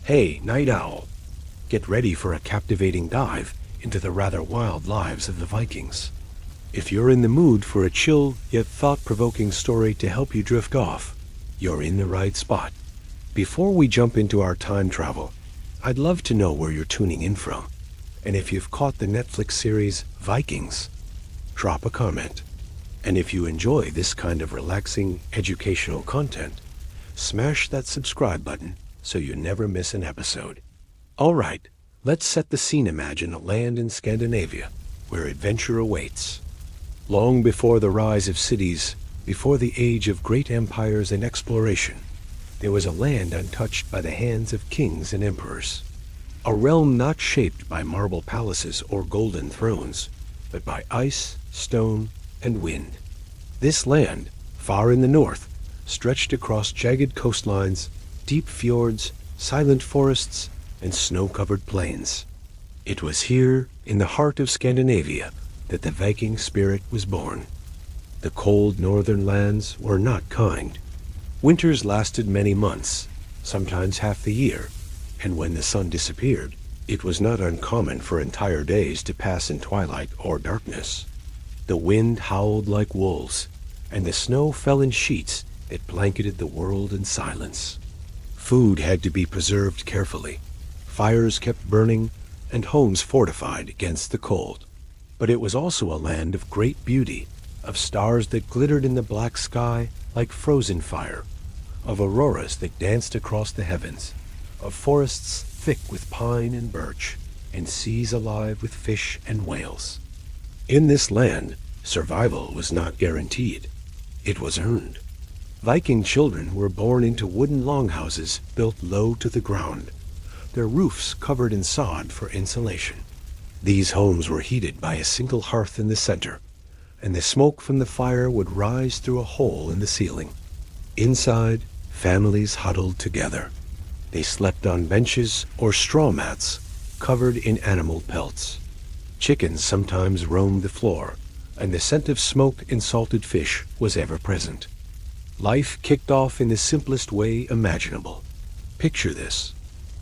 Hey, Night Owl, get ready for a captivating dive into the rather wild lives of the Vikings. If you're in the mood for a chill yet thought-provoking story to help you drift off, you're in the right spot. Before we jump into our time travel, I'd love to know where you're tuning in from. And if you've caught the Netflix series Vikings, drop a comment. And if you enjoy this kind of relaxing, educational content, smash that subscribe button so you never miss an episode. All right, let's set the scene. Imagine a land in Scandinavia where adventure awaits. Long before the rise of cities, before the age of great empires and exploration, there was a land untouched by the hands of kings and emperors. A realm not shaped by marble palaces or golden thrones, but by ice, stone, and wind. This land, far in the north, stretched across jagged coastlines, deep fjords, silent forests, and snow-covered plains. It was here, in the heart of Scandinavia, that the Viking spirit was born. The cold northern lands were not kind. Winters lasted many months, sometimes half the year, and when the sun disappeared, it was not uncommon for entire days to pass in twilight or darkness. The wind howled like wolves, and the snow fell in sheets that blanketed the world in silence. Food had to be preserved carefully. Fires kept burning, and homes fortified against the cold. But it was also a land of great beauty, of stars that glittered in the black sky like frozen fire, of auroras that danced across the heavens, of forests thick with pine and birch, and seas alive with fish and whales. In this land, survival was not guaranteed. It was earned. Viking children were born into wooden longhouses built low to the ground, their roofs covered in sod for insulation. These homes were heated by a single hearth in the center, and the smoke from the fire would rise through a hole in the ceiling. Inside, families huddled together. They slept on benches or straw mats covered in animal pelts. Chickens sometimes roamed the floor, and the scent of smoked and salted fish was ever present. Life kicked off in the simplest way imaginable. Picture this.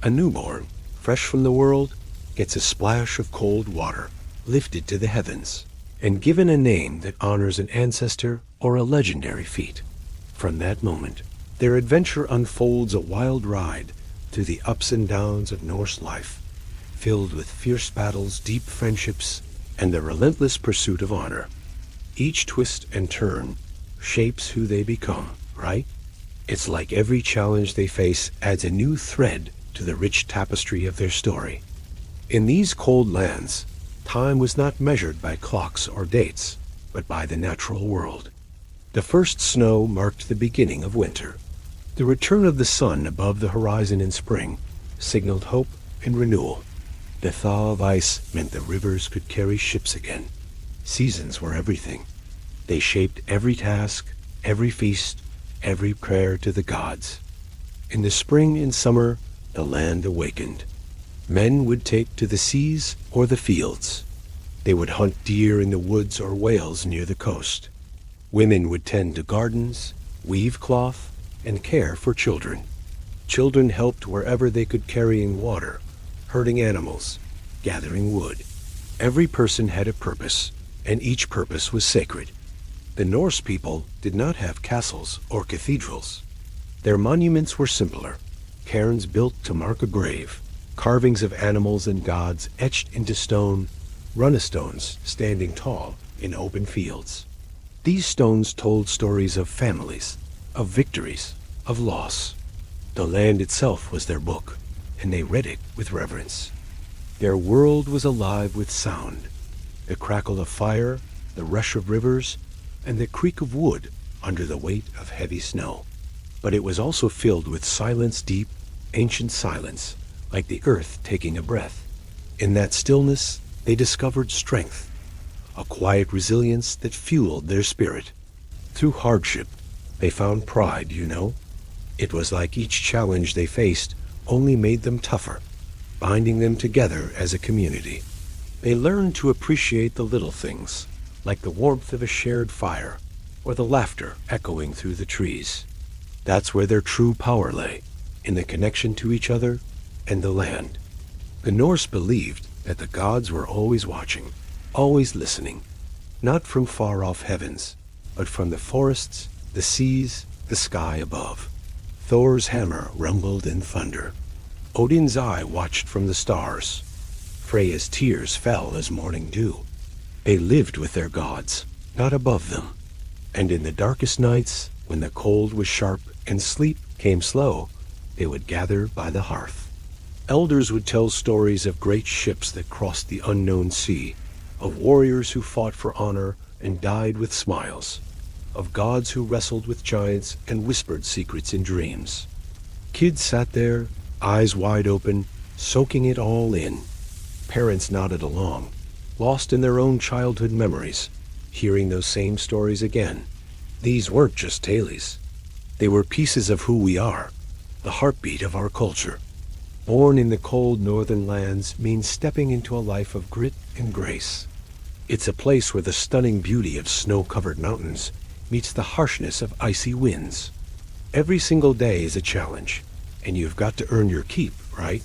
A newborn, fresh from the world, gets a splash of cold water, lifted to the heavens, and given a name that honors an ancestor or a legendary feat. From that moment, their adventure unfolds, a wild ride through the ups and downs of Norse life, filled with fierce battles, deep friendships, and the relentless pursuit of honor. Each twist and turn shapes who they become, right? It's like every challenge they face adds a new thread to the rich tapestry of their story. In these cold lands, time was not measured by clocks or dates, but by the natural world. The first snow marked the beginning of winter. The return of the sun above the horizon in spring signaled hope and renewal. The thaw of ice meant the rivers could carry ships again. Seasons were everything. They shaped every task, every feast, every prayer to the gods. In the spring and summer, the land awakened. Men would take to the seas or the fields. They would hunt deer in the woods or whales near the coast. Women would tend to gardens, weave cloth, and care for children. Children helped wherever they could, carrying water, herding animals, gathering wood. Every person had a purpose, and each purpose was sacred. The Norse people did not have castles or cathedrals. Their monuments were simpler, cairns built to mark a grave, carvings of animals and gods etched into stone, runnestones standing tall in open fields. These stones told stories of families, of victories, of loss. The land itself was their book, and they read it with reverence. Their world was alive with sound, the crackle of fire, the rush of rivers, and the creak of wood under the weight of heavy snow. But it was also filled with silence, deep, ancient silence, like the earth taking a breath. In that stillness, they discovered strength, a quiet resilience that fueled their spirit. Through hardship, they found pride, you know. It was like each challenge they faced only made them tougher, binding them together as a community. They learned to appreciate the little things, like the warmth of a shared fire, or the laughter echoing through the trees. That's where their true power lay, in the connection to each other and the land. The Norse believed that the gods were always watching, always listening, not from far-off heavens, but from the forests, the seas, the sky above. Thor's hammer rumbled in thunder. Odin's eye watched from the stars. Freya's tears fell as morning dew. They lived with their gods, not above them. And in the darkest nights, when the cold was sharp and sleep came slow, they would gather by the hearth. Elders would tell stories of great ships that crossed the unknown sea, of warriors who fought for honor and died with smiles, of gods who wrestled with giants and whispered secrets in dreams. Kids sat there, eyes wide open, soaking it all in. Parents nodded along, lost in their own childhood memories, hearing those same stories again. These weren't just tales. They were pieces of who we are, the heartbeat of our culture. Born in the cold northern lands means stepping into a life of grit and grace. It's a place where the stunning beauty of snow-covered mountains meets the harshness of icy winds. Every single day is a challenge, and you've got to earn your keep, right?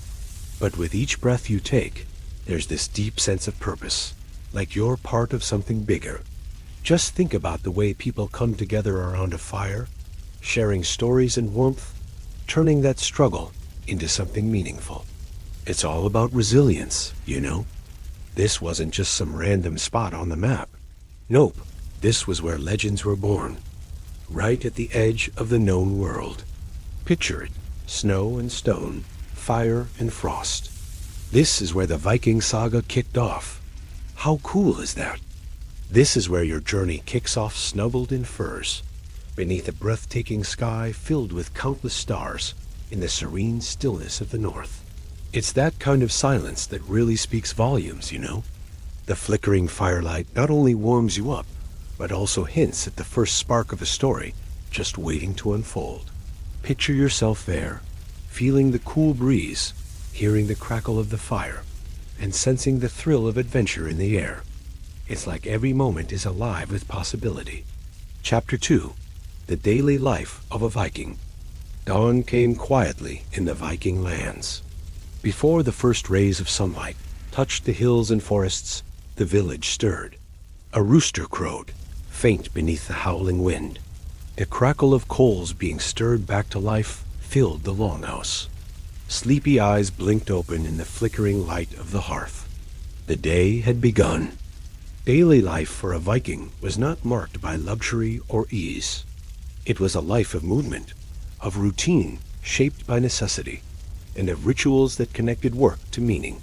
But with each breath you take, there's this deep sense of purpose, like you're part of something bigger. Just think about the way people come together around a fire, sharing stories and warmth, turning that struggle into something meaningful. It's all about resilience, you know. This wasn't just some random spot on the map. Nope, this was where legends were born, right at the edge of the known world. Picture it, snow and stone, fire and frost. This is where the Viking saga kicked off. How cool is that? This is where your journey kicks off snuggled in furs, beneath a breathtaking sky filled with countless stars, in the serene stillness of the north. It's that kind of silence that really speaks volumes, you know. The flickering firelight not only warms you up, but also hints at the first spark of a story just waiting to unfold. Picture yourself there, feeling the cool breeze, hearing the crackle of the fire, and sensing the thrill of adventure in the air. It's like every moment is alive with possibility. Chapter 2. The Daily Life of a Viking. Dawn came quietly in the Viking lands. Before the first rays of sunlight touched the hills and forests, the village stirred. A rooster crowed, faint beneath the howling wind. The crackle of coals being stirred back to life filled the longhouse. Sleepy eyes blinked open in the flickering light of the hearth. The day had begun. Daily life for a Viking was not marked by luxury or ease. It was a life of movement, of routine shaped by necessity, and of rituals that connected work to meaning.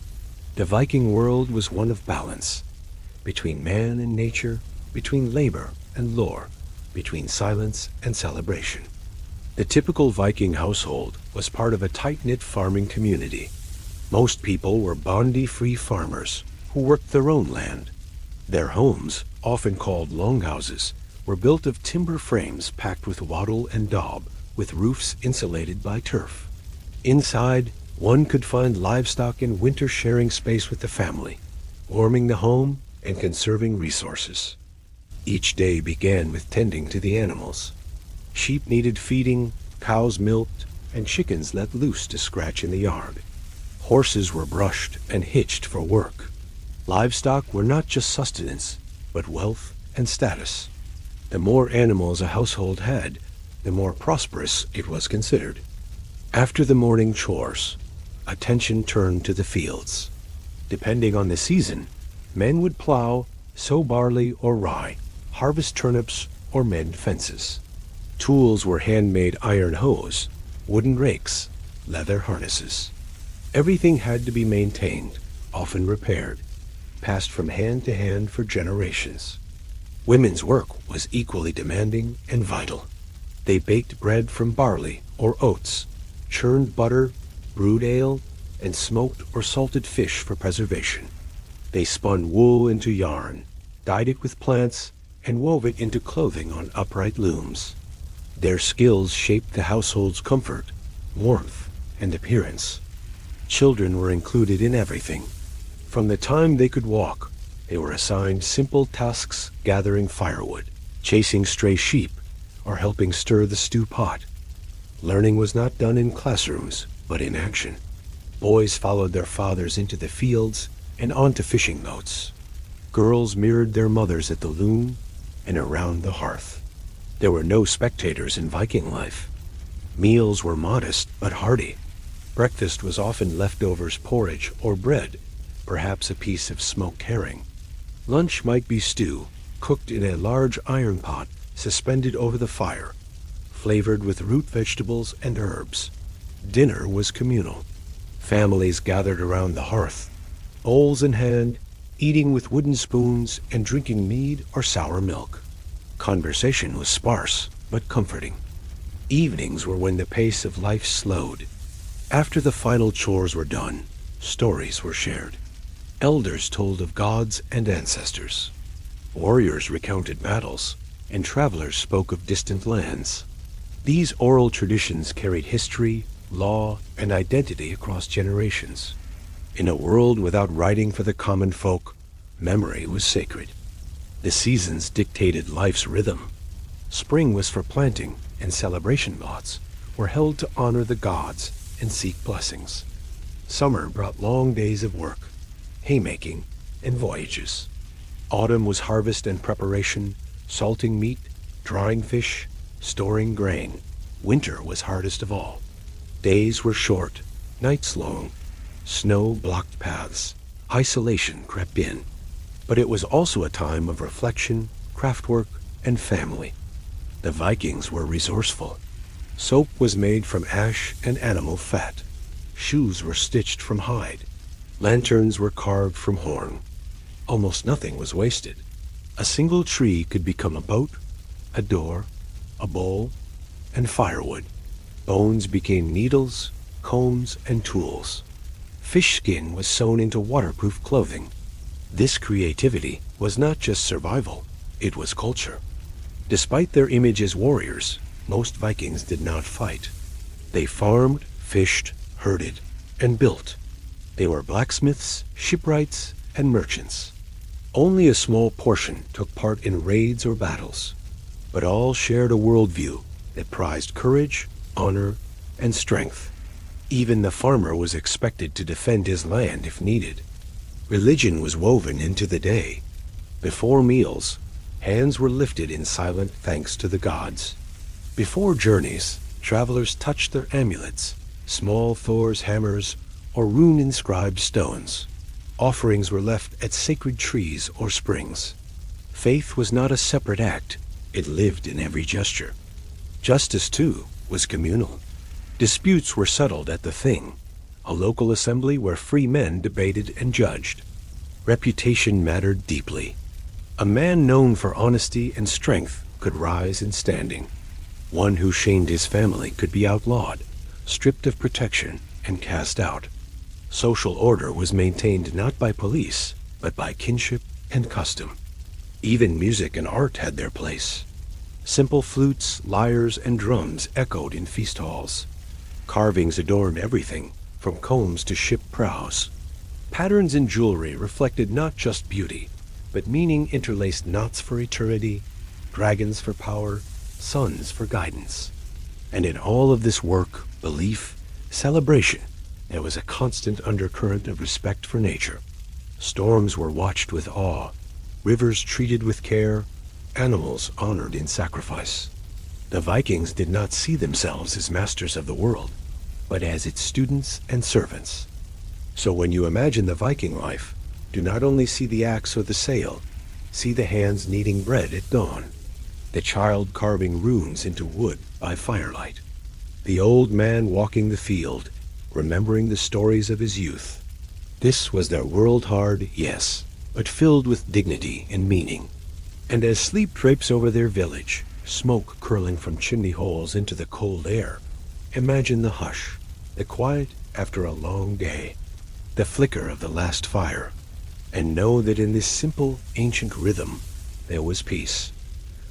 The Viking world was one of balance, between man and nature, between labor and lore, between silence and celebration. The typical Viking household was part of a tight-knit farming community. Most people were bondi-free farmers who worked their own land. Their homes, often called longhouses, were built of timber frames packed with wattle and daub, with roofs insulated by turf. Inside, one could find livestock in winter sharing space with the family, warming the home and conserving resources. Each day began with tending to the animals. Sheep needed feeding, cows milked, and chickens let loose to scratch in the yard. Horses were brushed and hitched for work. Livestock were not just sustenance, but wealth and status. The more animals a household had, the more prosperous it was considered. After the morning chores, attention turned to the fields. Depending on the season, men would plow, sow barley or rye, harvest turnips, or mend fences. Tools were handmade iron hoes, wooden rakes, leather harnesses. Everything had to be maintained, often repaired, passed from hand to hand for generations. Women's work was equally demanding and vital. They baked bread from barley or oats, churned butter, brewed ale, and smoked or salted fish for preservation. They spun wool into yarn, dyed it with plants, and wove it into clothing on upright looms. Their skills shaped the household's comfort, warmth, and appearance. Children were included in everything. From the time they could walk, they were assigned simple tasks gathering firewood, chasing stray sheep, or helping stir the stew pot. Learning was not done in classrooms, but in action. Boys followed their fathers into the fields and onto fishing boats. Girls mirrored their mothers at the loom and around the hearth. There were no spectators in Viking life. Meals were modest but hearty. Breakfast was often leftovers, porridge, or bread, perhaps a piece of smoked herring. Lunch might be stew, cooked in a large iron pot suspended over the fire, flavored with root vegetables and herbs. Dinner was communal. Families gathered around the hearth, bowls in hand, eating with wooden spoons and drinking mead or sour milk. Conversation was sparse but comforting. Evenings were when the pace of life slowed. After the final chores were done, stories were shared. Elders told of gods and ancestors. Warriors recounted battles, and travelers spoke of distant lands. These oral traditions carried history, law, and identity across generations. In a world without writing for the common folk, memory was sacred. The seasons dictated life's rhythm. Spring was for planting, and celebration lots were held to honor the gods and seek blessings. Summer brought long days of work, haymaking, and voyages. Autumn was harvest and preparation, salting meat, drying fish, storing grain. Winter was hardest of all. Days were short, nights long. Snow blocked paths. Isolation crept in. But it was also a time of reflection, craftwork, and family. The Vikings were resourceful. Soap was made from ash and animal fat. Shoes were stitched from hide. Lanterns were carved from horn. Almost nothing was wasted. A single tree could become a boat, a door, a bowl, and firewood. Bones became needles, combs, and tools. Fish skin was sewn into waterproof clothing. This creativity was not just survival, it was culture. Despite their image as warriors, most Vikings did not fight. They farmed, fished, herded, and built. They were blacksmiths, shipwrights, and merchants. Only a small portion took part in raids or battles, but all shared a worldview that prized courage, honor, and strength. Even the farmer was expected to defend his land if needed. Religion was woven into the day. Before meals, hands were lifted in silent thanks to the gods. Before journeys, travelers touched their amulets, small Thor's hammers, or rune-inscribed stones. Offerings were left at sacred trees or springs. Faith was not a separate act, it lived in every gesture. Justice, too, was communal. Disputes were settled at the Thing, a local assembly where free men debated and judged. Reputation mattered deeply. A man known for honesty and strength could rise in standing. One who shamed his family could be outlawed, stripped of protection, and cast out. Social order was maintained not by police, but by kinship and custom. Even music and art had their place. Simple flutes, lyres, and drums echoed in feast halls. Carvings adorned everything, from combs to ship prows. Patterns in jewelry reflected not just beauty, but meaning interlaced knots for eternity, dragons for power, suns for guidance. And in all of this work, belief, celebration, there was a constant undercurrent of respect for nature. Storms were watched with awe, rivers treated with care, animals honored in sacrifice. The Vikings did not see themselves as masters of the world, but as its students and servants. So when you imagine the Viking life, do not only see the axe or the sail, see the hands kneading bread at dawn, the child carving runes into wood by firelight, the old man walking the field, remembering the stories of his youth. This was their world hard, yes, but filled with dignity and meaning. And as sleep drapes over their village, smoke curling from chimney holes into the cold air, imagine the hush, the quiet after a long day, the flicker of the last fire, and know that in this simple, ancient rhythm, there was peace.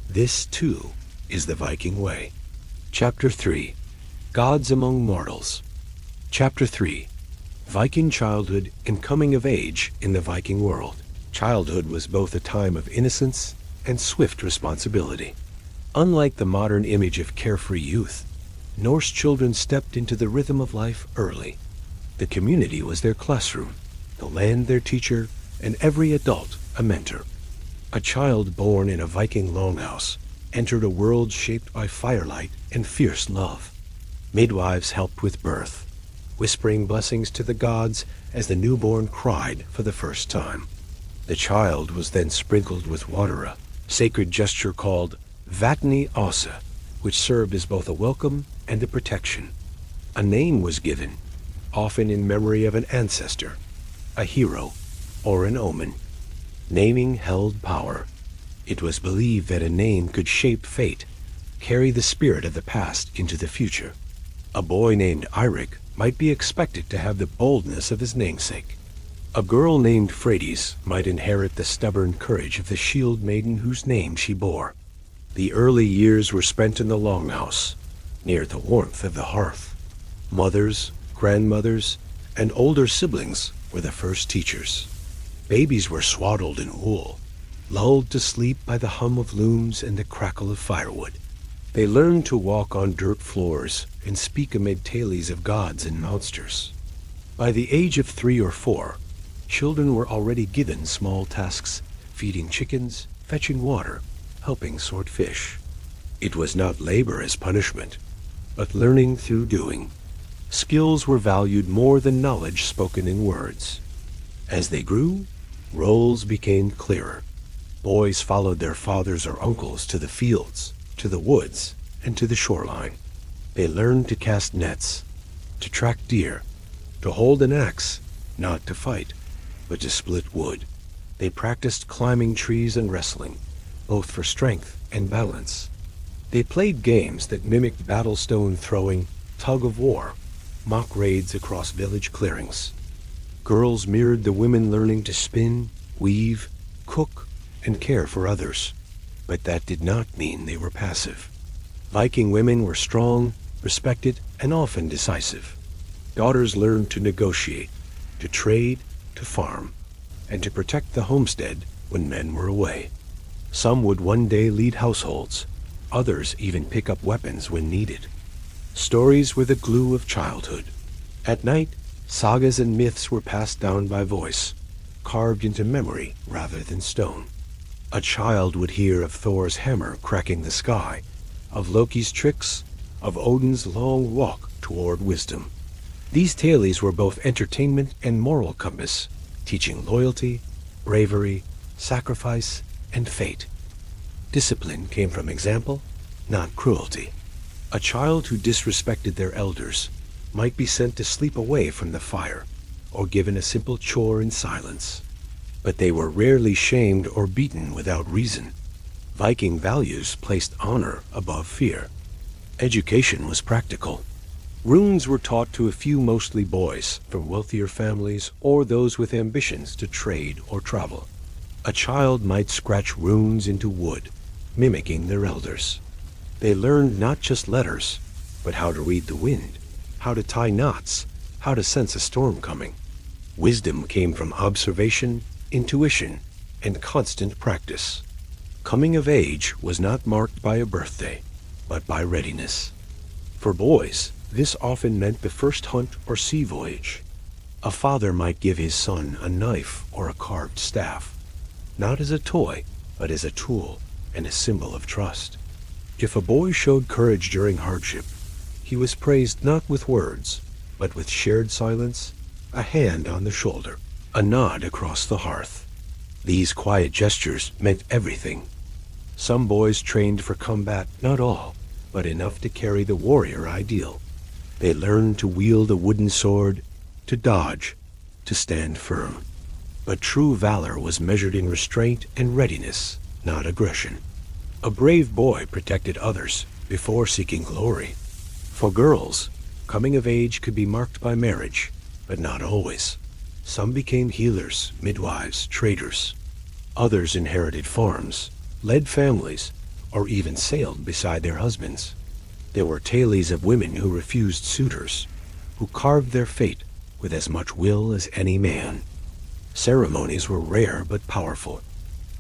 This, too, is the Viking way. Chapter 3. Gods Among Mortals. Chapter 3. Viking Childhood and Coming of Age in the Viking World. Childhood was both a time of innocence and swift responsibility. Unlike the modern image of carefree youth, Norse children stepped into the rhythm of life early. The community was their classroom, the land their teacher, and every adult a mentor. A child born in a Viking longhouse entered a world shaped by firelight and fierce love. Midwives helped with birth, whispering blessings to the gods as the newborn cried for the first time. The child was then sprinkled with water, a sacred gesture called Vatni Asa, which served as both a welcome and a protection. A name was given, often in memory of an ancestor, a hero, or an omen. Naming held power. It was believed that a name could shape fate, carry the spirit of the past into the future. A boy named Eirik might be expected to have the boldness of his namesake. A girl named Freydis might inherit the stubborn courage of the shield maiden whose name she bore. The early years were spent in the longhouse, near the warmth of the hearth. Mothers, grandmothers, and older siblings were the first teachers. Babies were swaddled in wool, lulled to sleep by the hum of looms and the crackle of firewood. They learned to walk on dirt floors and speak amid tales of gods and monsters. By the age of 3 or 4, children were already given small tasks, feeding chickens, fetching water, helping sort fish. It was not labor as punishment, but learning through doing. Skills were valued more than knowledge spoken in words. As they grew, roles became clearer. Boys followed their fathers or uncles to the fields, to the woods, and to the shoreline. They learned to cast nets, to track deer, to hold an axe, not to fight, but to split wood. They practiced climbing trees and wrestling, both for strength and balance. They played games that mimicked battle stone throwing, tug of war, mock raids across village clearings. Girls mirrored the women, learning to spin, weave, cook, and care for others. But that did not mean they were passive. Viking women were strong, respected, and often decisive. Daughters learned to negotiate, to trade, to farm, and to protect the homestead when men were away. Some would one day lead households, others even pick up weapons when needed. Stories were the glue of childhood. At night, sagas and myths were passed down by voice, carved into memory rather than stone. A child would hear of Thor's hammer cracking the sky, of Loki's tricks, of Odin's long walk toward wisdom. These tales were both entertainment and moral compass, teaching loyalty, bravery, sacrifice, and fate. Discipline came from example, not cruelty. A child who disrespected their elders might be sent to sleep away from the fire, or given a simple chore in silence. But they were rarely shamed or beaten without reason. Viking values placed honor above fear. Education was practical. Runes were taught to a few, mostly boys, from wealthier families or those with ambitions to trade or travel. A child might scratch runes into wood, mimicking their elders. They learned not just letters, but how to read the wind, how to tie knots, how to sense a storm coming. Wisdom came from observation, intuition, and constant practice. Coming of age was not marked by a birthday, but by readiness. For boys, this often meant the first hunt or sea voyage. A father might give his son a knife or a carved staff, not as a toy, but as a tool and a symbol of trust. If a boy showed courage during hardship, he was praised not with words, but with shared silence, a hand on the shoulder, a nod across the hearth. These quiet gestures meant everything. Some boys trained for combat, not all, but enough to carry the warrior ideal. They learned to wield a wooden sword, to dodge, to stand firm. But true valor was measured in restraint and readiness, not aggression. A brave boy protected others before seeking glory. For girls, coming of age could be marked by marriage, but not always. Some became healers, midwives, traders. Others inherited farms, led families, or even sailed beside their husbands. There were tales of women who refused suitors, who carved their fate with as much will as any man. Ceremonies were rare but powerful.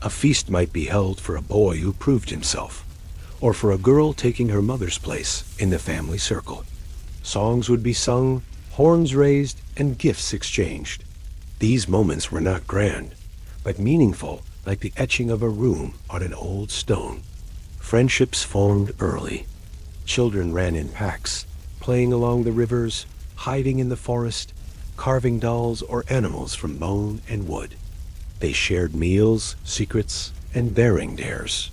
A feast might be held for a boy who proved himself, or for a girl taking her mother's place in the family circle. Songs would be sung, horns raised, and gifts exchanged. These moments were not grand, but meaningful, like the etching of a rune on an old stone. Friendships formed early. Children ran in packs, playing along the rivers, hiding in the forest, carving dolls or animals from bone and wood. They shared meals, secrets, and daring dares.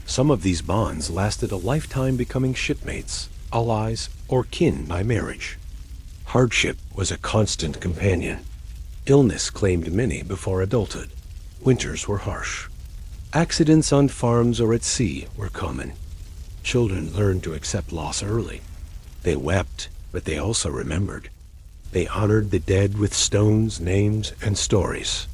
Some of these bonds lasted a lifetime, becoming shipmates, allies, or kin by marriage. Hardship was a constant companion. Illness claimed many before adulthood. Winters were harsh. Accidents on farms or at sea were common. Children learned to accept loss early. They wept, but they also remembered. They honored the dead with stones, names, and stories.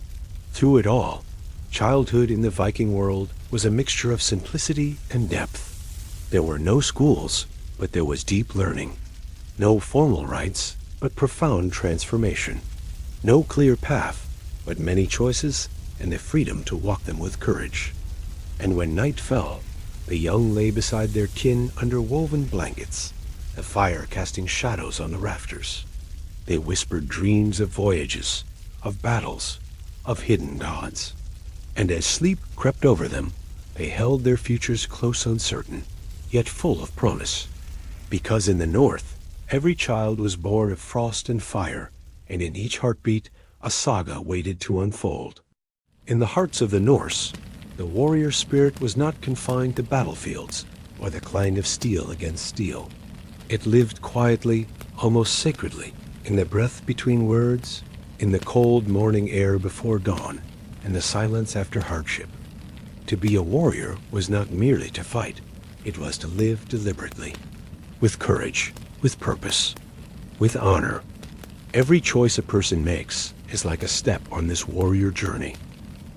Through it all, childhood in the Viking world was a mixture of simplicity and depth. There were no schools, but there was deep learning. No formal rites, but profound transformation. No clear path, but many choices and the freedom to walk them with courage. And when night fell, the young lay beside their kin under woven blankets, the fire casting shadows on the rafters. They whispered dreams of voyages, of battles, of hidden gods. And as sleep crept over them, they held their futures close, uncertain, yet full of promise. Because in the north, every child was born of frost and fire, and in each heartbeat a saga waited to unfold. In the hearts of the Norse, the warrior spirit was not confined to battlefields or the clang of steel against steel. It lived quietly, almost sacredly, in the breath between words, in the cold morning air before dawn, and the silence after hardship. To be a warrior was not merely to fight, it was to live deliberately, with courage, with purpose, with honor. Every choice a person makes is like a step on this warrior journey.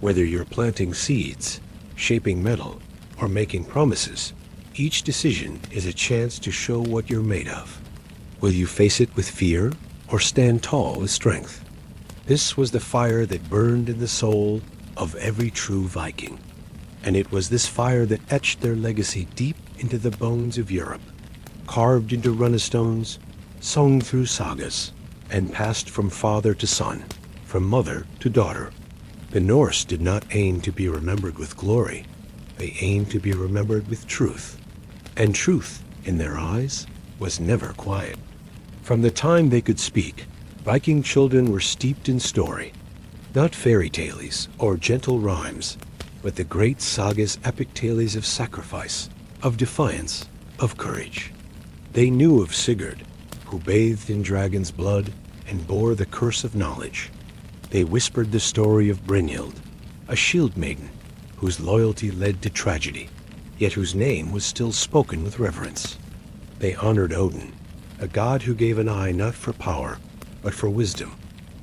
Whether you're planting seeds, shaping metal, or making promises, each decision is a chance to show what you're made of. Will you face it with fear, or stand tall with strength? This was the fire that burned in the soul of every true Viking. And it was this fire that etched their legacy deep into the bones of Europe, carved into runestones, sung through sagas, and passed from father to son, from mother to daughter. The Norse did not aim to be remembered with glory. They aimed to be remembered with truth. And truth, in their eyes, was never quiet. From the time they could speak, Viking children were steeped in story. Not fairy tales or gentle rhymes, but the great sagas, epic tales of sacrifice, of defiance, of courage. They knew of Sigurd, who bathed in dragon's blood and bore the curse of knowledge. They whispered the story of Brynhild, a shield maiden whose loyalty led to tragedy, yet whose name was still spoken with reverence. They honored Odin, a god who gave an eye not for power, but for wisdom,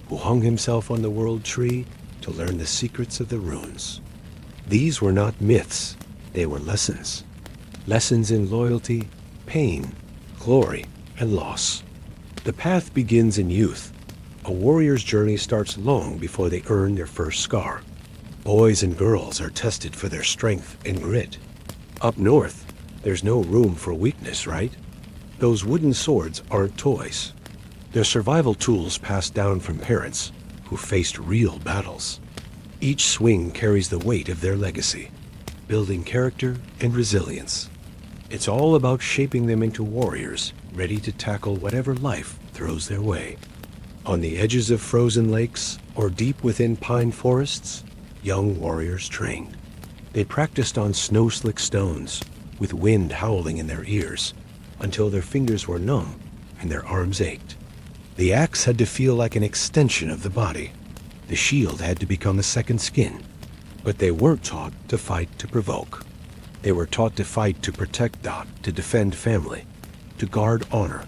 who hung himself on the world tree to learn the secrets of the runes. These were not myths, they were lessons. Lessons in loyalty, pain, glory, and loss. The path begins in youth. A warrior's journey starts long before they earn their first scar. Boys and girls are tested for their strength and grit. Up north, there's no room for weakness, right? Those wooden swords aren't toys. They're survival tools passed down from parents who faced real battles. Each swing carries the weight of their legacy, building character and resilience. It's all about shaping them into warriors ready to tackle whatever life throws their way. On the edges of frozen lakes or deep within pine forests, young warriors trained. They practiced on snow-slick stones, with wind howling in their ears, until their fingers were numb and their arms ached. The axe had to feel like an extension of the body. The shield had to become a second skin. But they weren't taught to fight to provoke. They were taught to fight to protect Dot, to defend family, to guard honor,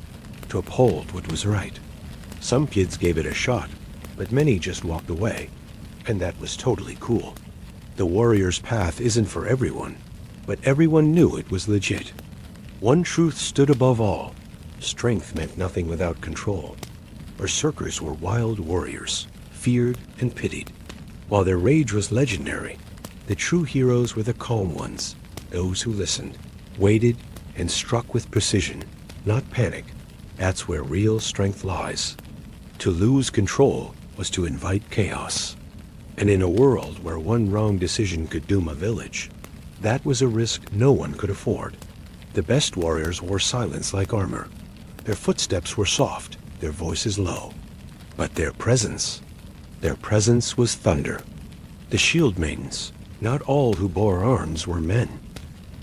to uphold what was right. Some kids gave it a shot, but many just walked away, and that was totally cool. The warrior's path isn't for everyone, but everyone knew it was legit. One truth stood above all. Strength meant nothing without control. Berserkers were wild warriors, feared and pitied. While their rage was legendary, the true heroes were the calm ones, those who listened, waited, and struck with precision, not panic. That's where real strength lies. To lose control was to invite chaos. And in a world where one wrong decision could doom a village, that was a risk no one could afford. The best warriors wore silence like armor. Their footsteps were soft, their voices low. But their presence was thunder. The shield maidens, not all who bore arms were men.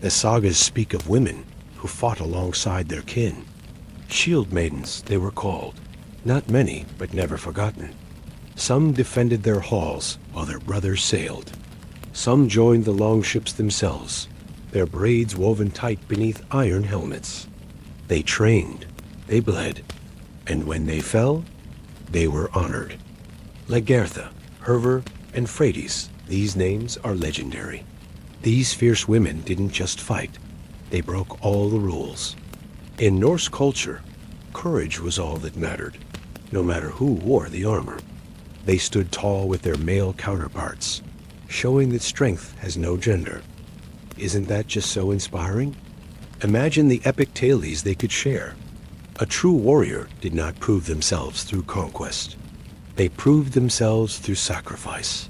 The sagas speak of women who fought alongside their kin. Shield maidens, they were called. Not many, but never forgotten. Some defended their halls while their brothers sailed. Some joined the longships themselves, their braids woven tight beneath iron helmets. They trained, they bled, and when they fell, they were honored. Lagertha, Hervor, and Freydis, these names are legendary. These fierce women didn't just fight, they broke all the rules. In Norse culture, courage was all that mattered, no matter who wore the armor. They stood tall with their male counterparts, showing that strength has no gender. Isn't that just so inspiring? Imagine the epic tales they could share. A true warrior did not prove themselves through conquest. They proved themselves through sacrifice.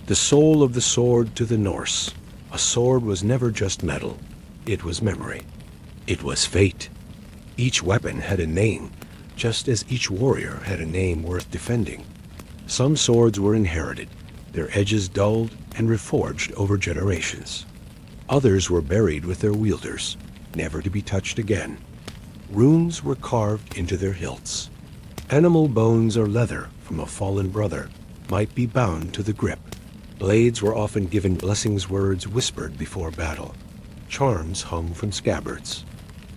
The soul of the sword to the Norse. A sword was never just metal. It was memory. It was fate. Each weapon had a name, just as each warrior had a name worth defending. Some swords were inherited, their edges dulled and reforged over generations. Others were buried with their wielders, never to be touched again. Runes were carved into their hilts. Animal bones or leather from a fallen brother might be bound to the grip. Blades were often given blessings words whispered before battle. Charms hung from scabbards.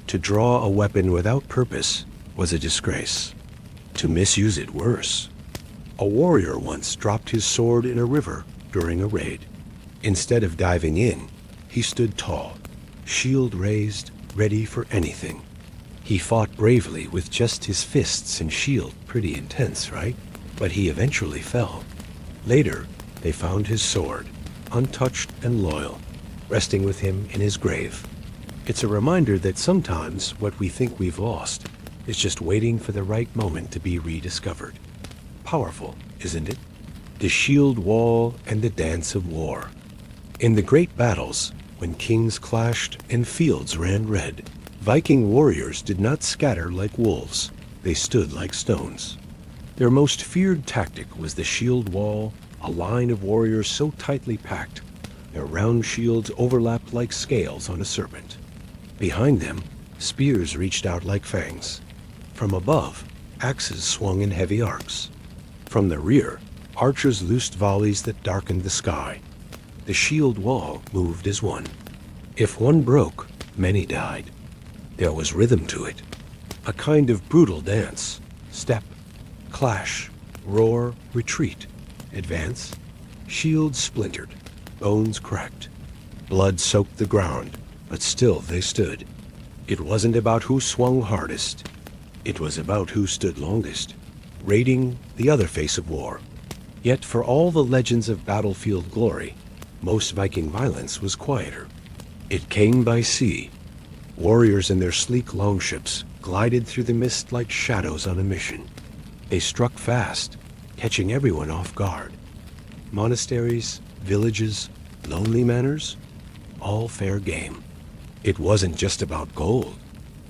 To draw a weapon without purpose was a disgrace. To misuse it worse. A warrior once dropped his sword in a river during a raid. Instead of diving in, he stood tall, shield raised, ready for anything. He fought bravely with just his fists and shield, pretty intense, right? But he eventually fell. Later, they found his sword, untouched and loyal, resting with him in his grave. It's a reminder that sometimes what we think we've lost is just waiting for the right moment to be rediscovered. Powerful, isn't it? The shield wall and the dance of war. In the great battles, when kings clashed and fields ran red, Viking warriors did not scatter like wolves. They stood like stones. Their most feared tactic was the shield wall, a line of warriors so tightly packed, their round shields overlapped like scales on a serpent. Behind them, spears reached out like fangs. From above, axes swung in heavy arcs. From the rear, archers loosed volleys that darkened the sky. The shield wall moved as one. If one broke, many died. There was rhythm to it, a kind of brutal dance. Step, clash, roar, retreat, advance. Shields splintered, bones cracked. Blood soaked the ground, but still they stood. It wasn't about who swung hardest. It was about who stood longest, raiding the other face of war. Yet for all the legends of battlefield glory, most Viking violence was quieter. It came by sea. Warriors in their sleek longships glided through the mist like shadows on a mission. They struck fast, catching everyone off guard. Monasteries, villages, lonely manors, all fair game. It wasn't just about gold.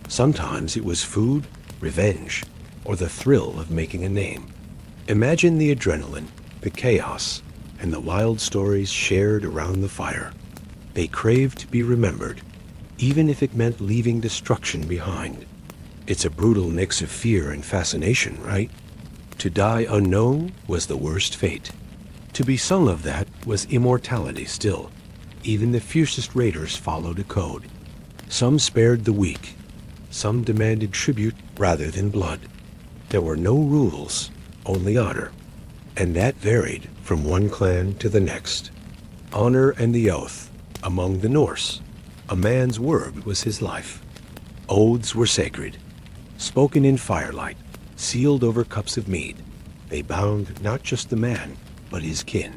Sometimes it was food, revenge, or the thrill of making a name. Imagine the adrenaline, the chaos, and the wild stories shared around the fire. They craved to be remembered, even if it meant leaving destruction behind. It's a brutal mix of fear and fascination, right? To die unknown was the worst fate. To be sung of that was immortality still. Even the fiercest raiders followed a code. Some spared the weak. Some demanded tribute rather than blood. There were no rules, only honor. And that varied from one clan to the next. Honor and the oath. Among the Norse, a man's word was his life. Oaths were sacred, spoken in firelight, sealed over cups of mead. They bound not just the man, but his kin.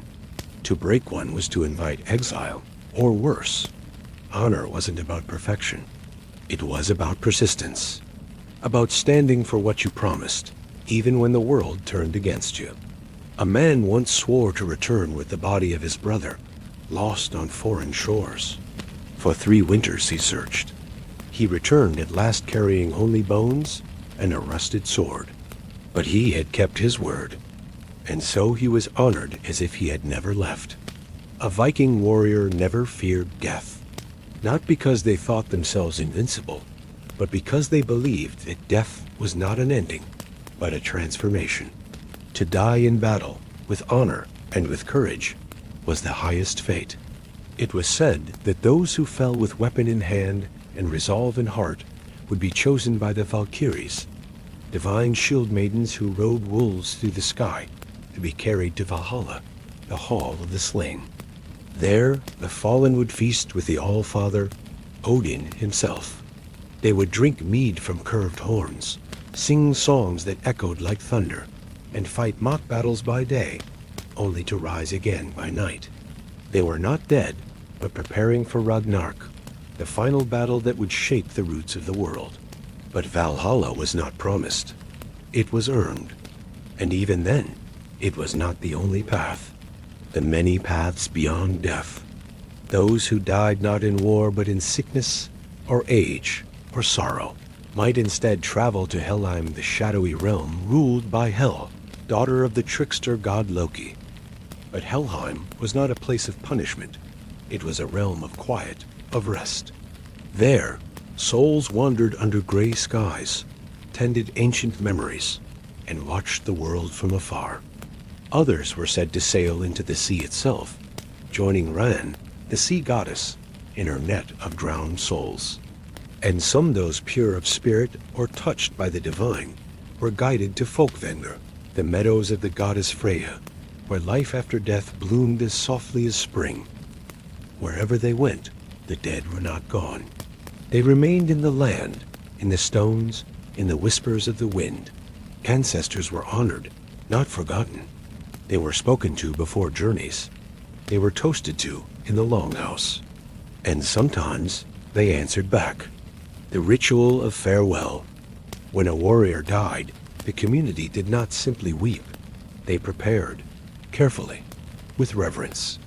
To break one was to invite exile, or worse. Honor wasn't about perfection. It was about persistence, about standing for what you promised, even when the world turned against you. A man once swore to return with the body of his brother, lost on foreign shores. For 3 winters he searched. He returned at last carrying only bones and a rusted sword. But he had kept his word, and so he was honored as if he had never left. A Viking warrior never feared death, not because they thought themselves invincible, but because they believed that death was not an ending, but a transformation. To die in battle, with honor and with courage, was the highest fate. It was said that those who fell with weapon in hand and resolve in heart would be chosen by the Valkyries, divine shield maidens who rode wolves through the sky to be carried to Valhalla, the hall of the slain. There, the fallen would feast with the All-Father, Odin himself. They would drink mead from curved horns, sing songs that echoed like thunder, and fight mock battles by day, only to rise again by night. They were not dead, but preparing for Ragnarok, the final battle that would shake the roots of the world. But Valhalla was not promised. It was earned. And even then, it was not the only path. The many paths beyond death. Those who died not in war but in sickness, or age, or sorrow, might instead travel to Helheim, the shadowy realm ruled by Hel, daughter of the trickster god Loki. But Helheim was not a place of punishment. It was a realm of quiet, of rest. There, souls wandered under gray skies, tended ancient memories, and watched the world from afar. Others were said to sail into the sea itself, joining Ran, the sea goddess, in her net of drowned souls. And some, those pure of spirit or touched by the divine, were guided to Folkvangr, the meadows of the goddess Freya, where life after death bloomed as softly as spring. Wherever they went, the dead were not gone. They remained in the land, in the stones, in the whispers of the wind. Ancestors were honored, not forgotten. They were spoken to before journeys. They were toasted to in the longhouse. And sometimes they answered back. The ritual of farewell. When a warrior died, the community did not simply weep. They prepared, carefully, with reverence.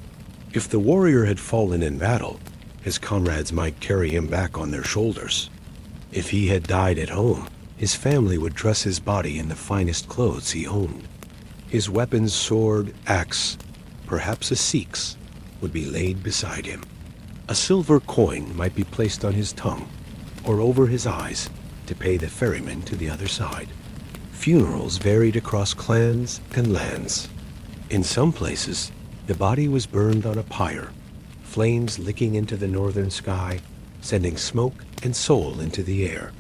If the warrior had fallen in battle, his comrades might carry him back on their shoulders. If he had died at home, his family would dress his body in the finest clothes he owned. His weapons, sword, axe, perhaps a seek's, would be laid beside him. A silver coin might be placed on his tongue, or over his eyes, to pay the ferryman to the other side. Funerals varied across clans and lands. In some places, the body was burned on a pyre, flames licking into the northern sky, sending smoke and soul into the air.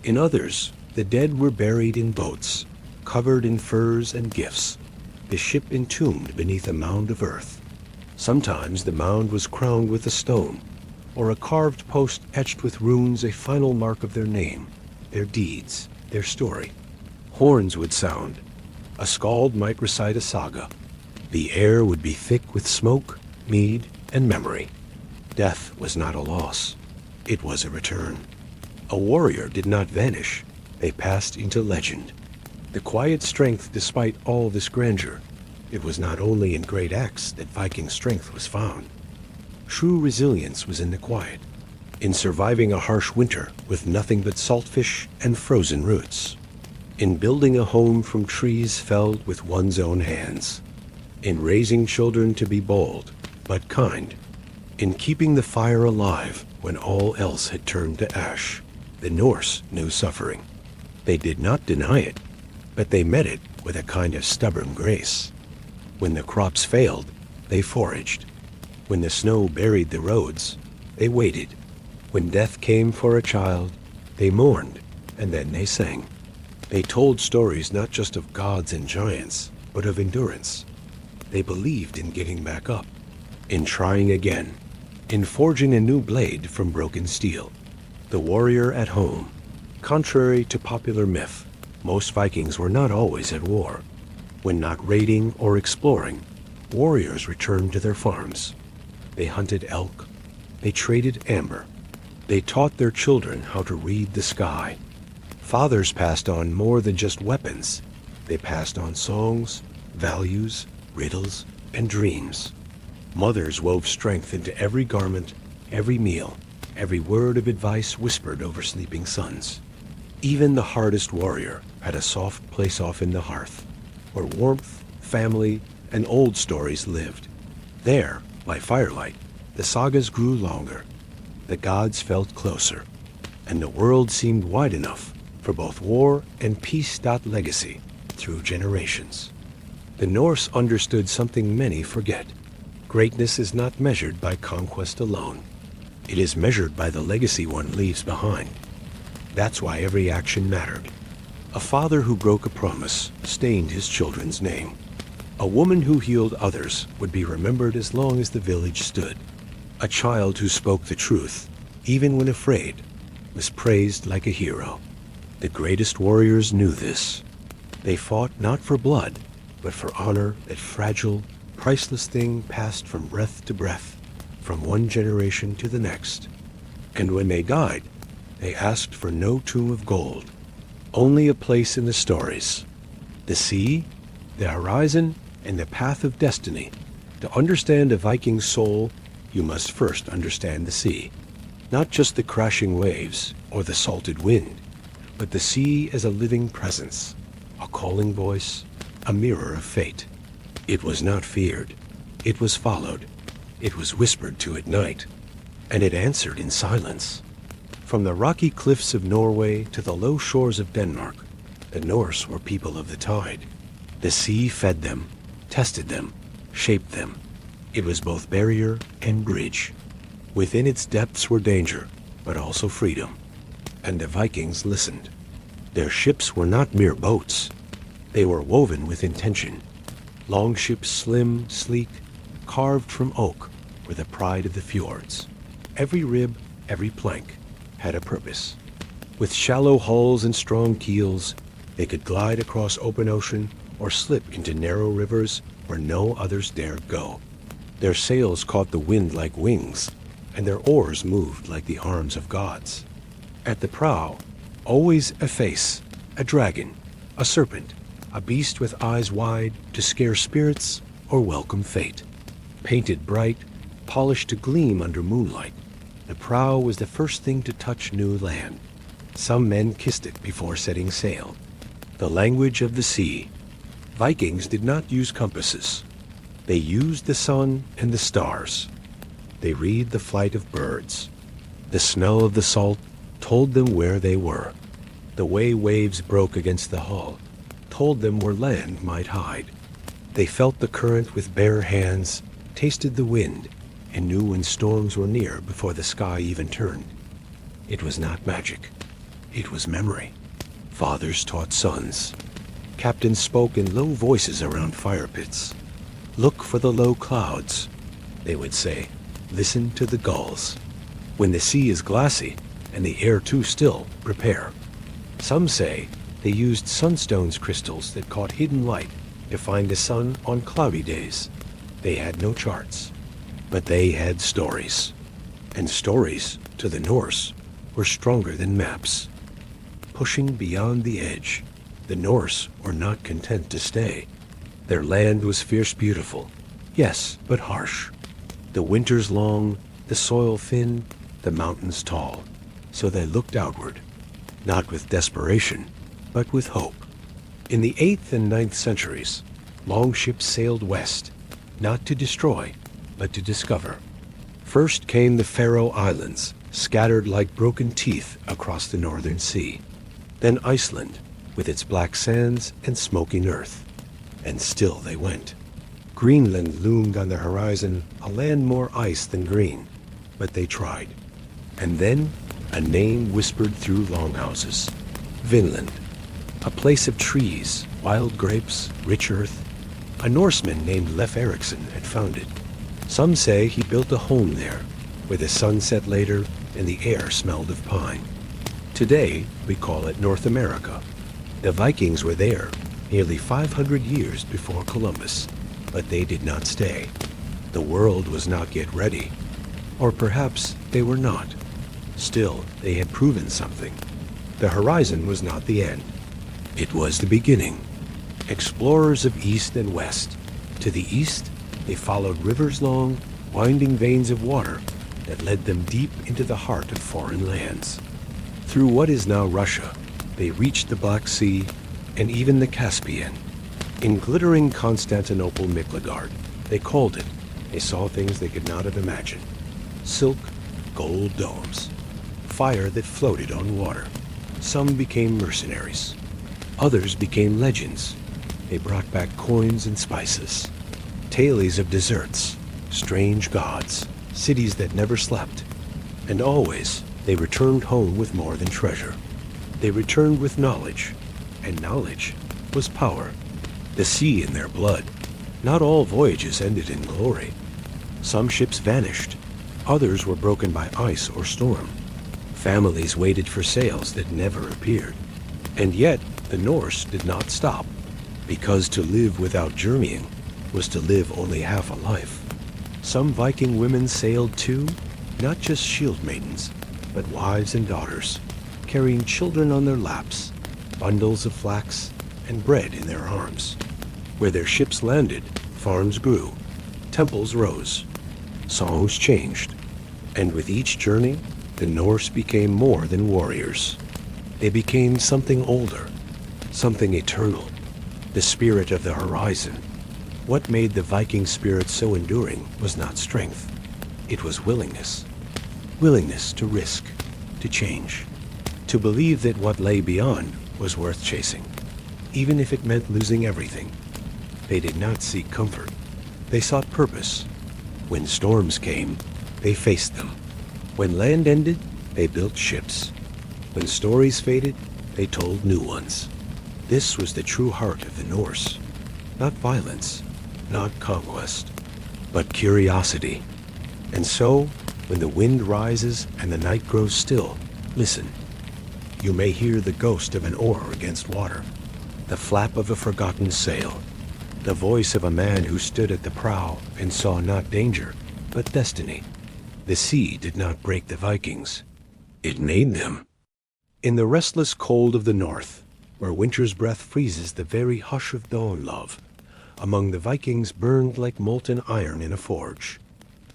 In others, the dead were buried in boats, covered in furs and gifts, the ship entombed beneath a mound of earth. Sometimes the mound was crowned with a stone, or a carved post etched with runes, a final mark of their name, their deeds, their story. Horns would sound. A skald might recite a saga. The air would be thick with smoke, mead, and memory. Death was not a loss. It was a return. A warrior did not vanish. They passed into legend. The quiet strength despite all this grandeur. It was not only in great acts that Viking strength was found. True resilience was in the quiet, in surviving a harsh winter with nothing but saltfish and frozen roots, in building a home from trees felled with one's own hands, in raising children to be bold but kind, in keeping the fire alive when all else had turned to ash. The Norse knew suffering. They did not deny it, but they met it with a kind of stubborn grace. When the crops failed, they foraged. When the snow buried the roads, they waited. When death came for a child, they mourned, and then they sang. They told stories not just of gods and giants, but of endurance. They believed in getting back up, in trying again, in forging a new blade from broken steel. The warrior at home. Contrary to popular myth, most Vikings were not always at war. When not raiding or exploring, warriors returned to their farms. They hunted elk. They traded amber. They taught their children how to read the sky. Fathers passed on more than just weapons. They passed on songs, values, riddles, and dreams. Mothers wove strength into every garment, every meal, every word of advice whispered over sleeping sons. Even the hardest warrior had a soft place off in the hearth, where warmth, family, and old stories lived. There, by firelight, the sagas grew longer, the gods felt closer, and the world seemed wide enough for both war and peace. Legacy through generations. The Norse understood something many forget. Greatness is not measured by conquest alone. It is measured by the legacy one leaves behind. That's why every action mattered. A father who broke a promise stained his children's name. A woman who healed others would be remembered as long as the village stood. A child who spoke the truth, even when afraid, was praised like a hero. The greatest warriors knew this. They fought not for blood, but for honor, that fragile, priceless thing passed from breath to breath, from one generation to the next. And when they died, they asked for no tomb of gold, only a place in the stories. The sea, the horizon, and the path of destiny. To understand a Viking's soul, you must first understand the sea. Not just the crashing waves or the salted wind, but the sea as a living presence, a calling voice, a mirror of fate. It was not feared. It was followed. It was whispered to at night, and it answered in silence. From the rocky cliffs of Norway to the low shores of Denmark, the Norse were people of the tide. The sea fed them, tested them, shaped them. It was both barrier and bridge. Within its depths were danger, but also freedom. And the Vikings listened. Their ships were not mere boats. They were woven with intention. Longships, slim, sleek, carved from oak, were the pride of the fjords. Every rib, every plank, had a purpose. With shallow hulls and strong keels, they could glide across open ocean or slip into narrow rivers where no others dared go. Their sails caught the wind like wings, and their oars moved like the arms of gods. At the prow, always a face, a dragon, a serpent, a beast with eyes wide to scare spirits or welcome fate. Painted bright, polished to gleam under moonlight, the prow was the first thing to touch new land. Some men kissed it before setting sail. The language of the sea. Vikings did not use compasses. They used the sun and the stars. They read the flight of birds. The smell of the salt told them where they were. The way waves broke against the hull told them where land might hide. They felt the current with bare hands, tasted the wind, and knew when storms were near before the sky even turned. It was not magic. It was memory. Fathers taught sons. Captains spoke in low voices around fire pits. Look for the low clouds, they would say. Listen to the gulls. When the sea is glassy and the air too still, prepare. Some say they used sunstones crystals that caught hidden light to find the sun on cloudy days. They had no charts, but they had stories. And stories, to the Norse, were stronger than maps. Pushing beyond the edge, the Norse were not content to stay. Their land was fierce beautiful, yes, but harsh. The winters long, the soil thin, the mountains tall. So they looked outward, not with desperation, but with hope. In the 8th and 9th centuries, longships sailed west, not to destroy, but to discover. First came the Faroe Islands, scattered like broken teeth across the northern sea. Then Iceland, with its black sands and smoking earth. And still they went. Greenland loomed on the horizon, a land more ice than green, but they tried. And then a name whispered through longhouses. Vinland, a place of trees, wild grapes, rich earth. A Norseman named Leif Erikson had found it. Some say he built a home there, where the sun set later and the air smelled of pine. Today, we call it North America. The Vikings were there nearly 500 years before Columbus, but they did not stay. The world was not yet ready. Or perhaps they were not. Still, they had proven something. The horizon was not the end. It was the beginning. explorers of east and west. To the east, they followed rivers long, winding veins of water that led them deep into the heart of foreign lands. Through what is now Russia, they reached the Black Sea and even the Caspian. In glittering Constantinople Miklagard, they called it. They saw things they could not have imagined. Silk, gold domes, fire that floated on water. Some became mercenaries. Others became legends. They brought back coins and spices, tales of deserts, strange gods, cities that never slept. And always, they returned home with more than treasure. They returned with knowledge, and knowledge was power. The sea in their blood. Not all voyages ended in glory. Some ships vanished. Others were broken by ice or storm. Families waited for sails that never appeared. And yet, the Norse did not stop, because to live without journeying was to live only half a life. Some Viking women sailed too, not just shield maidens, but wives and daughters, carrying children on their laps, bundles of flax, and bread in their arms. Where their ships landed, farms grew, temples rose, songs changed, and with each journey, the Norse became more than warriors. They became something older, something eternal, the spirit of the horizon. What made the Viking spirit so enduring was not strength. It was willingness. Willingness to risk, to change, to believe that what lay beyond was worth chasing, even if it meant losing everything. They did not seek comfort. They sought purpose. When storms came, they faced them. When land ended, they built ships. When stories faded, they told new ones. This was the true heart of the Norse. Not violence, not conquest, but curiosity. And so, when the wind rises and the night grows still, listen. You may hear the ghost of an oar against water, the flap of a forgotten sail, the voice of a man who stood at the prow and saw not danger, but destiny. The sea did not break the Vikings. It made them. In the restless cold of the north, where winter's breath freezes the very hush of dawn love, among the Vikings burned like molten iron in a forge.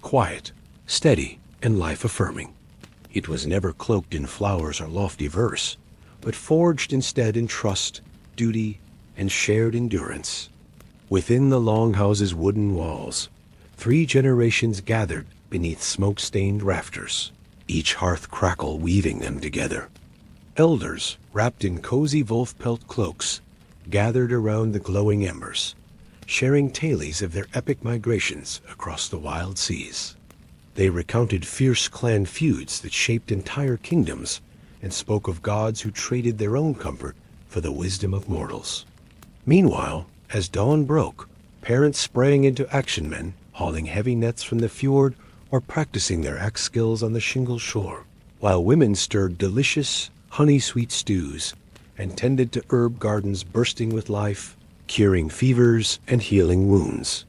Quiet, steady, and life-affirming. It was never cloaked in flowers or lofty verse, but forged instead in trust, duty, and shared endurance. Within the longhouse's wooden walls, 3 generations gathered beneath smoke-stained rafters, each hearth crackle weaving them together. Elders, wrapped in cozy wolf-pelt cloaks, gathered around the glowing embers, sharing tales of their epic migrations across the wild seas. They recounted fierce clan feuds that shaped entire kingdoms and spoke of gods who traded their own comfort for the wisdom of mortals. Meanwhile, as dawn broke, parents sprang into action men, hauling heavy nets from the fjord or practicing their axe skills on the shingle shore, while women stirred delicious, honey-sweet stews and tended to herb gardens bursting with life, curing fevers and healing wounds.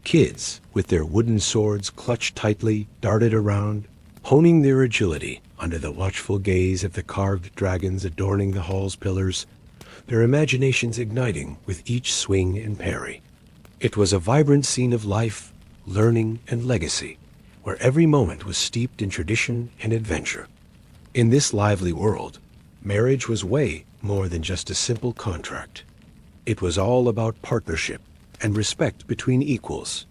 Kids, with their wooden swords clutched tightly, darted around, honing their agility under the watchful gaze of the carved dragons adorning the hall's pillars, their imaginations igniting with each swing and parry. It was a vibrant scene of life, learning, and legacy, where every moment was steeped in tradition and adventure. In this lively world, marriage was way more than just a simple contract. It was all about partnership and respect between equals.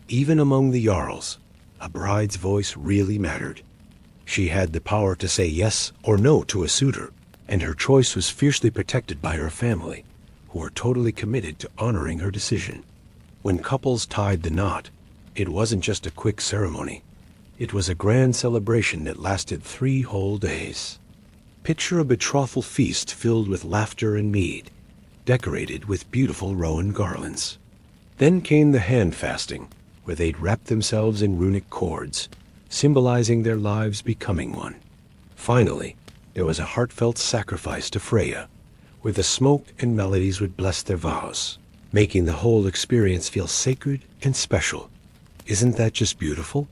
Even among the Jarls, a bride's voice really mattered. She had the power to say yes or no to a suitor, and her choice was fiercely protected by her family, who were totally committed to honoring her decision. When couples tied the knot, it wasn't just a quick ceremony. It was a grand celebration that lasted 3 whole days. Picture a betrothal feast filled with laughter and mead, decorated with beautiful rowan garlands. Then came the hand fasting, where they'd wrap themselves in runic cords, symbolizing their lives becoming one. Finally, there was a heartfelt sacrifice to Freya, where the smoke and melodies would bless their vows, making the whole experience feel sacred and special. Isn't that just beautiful?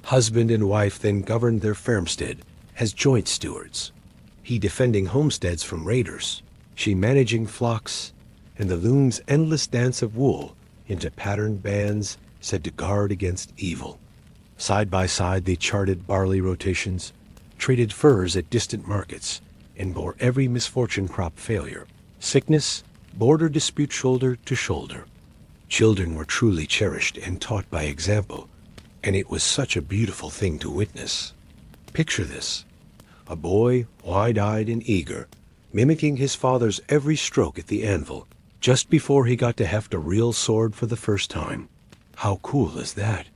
Husband and wife then governed their farmstead as joint stewards, he defending homesteads from raiders, she managing flocks, and the loom's endless dance of wool into patterned bands said to guard against evil. Side by side they charted barley rotations, traded furs at distant markets, and bore every misfortune crop failure, sickness, border dispute shoulder to shoulder. Children were truly cherished and taught by example, and it was such a beautiful thing to witness. Picture this: a boy, wide-eyed and eager, mimicking his father's every stroke at the anvil, just before he got to heft a real sword for the first time. How cool is that?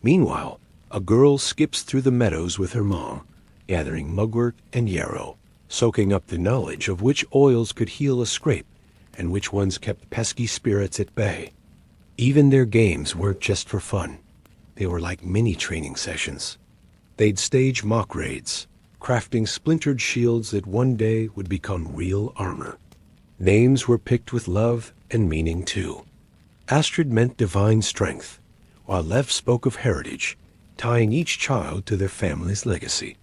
Meanwhile, a girl skips through the meadows with her mom, gathering mugwort and yarrow, soaking up the knowledge of which oils could heal a scrape and which ones kept pesky spirits at bay. Even their games weren't just for fun. They were like mini training sessions. They'd stage mock raids, crafting splintered shields that one day would become real armor. Names were picked with love and meaning too. Astrid meant divine strength, while Lev spoke of heritage, tying each child to their family's legacy.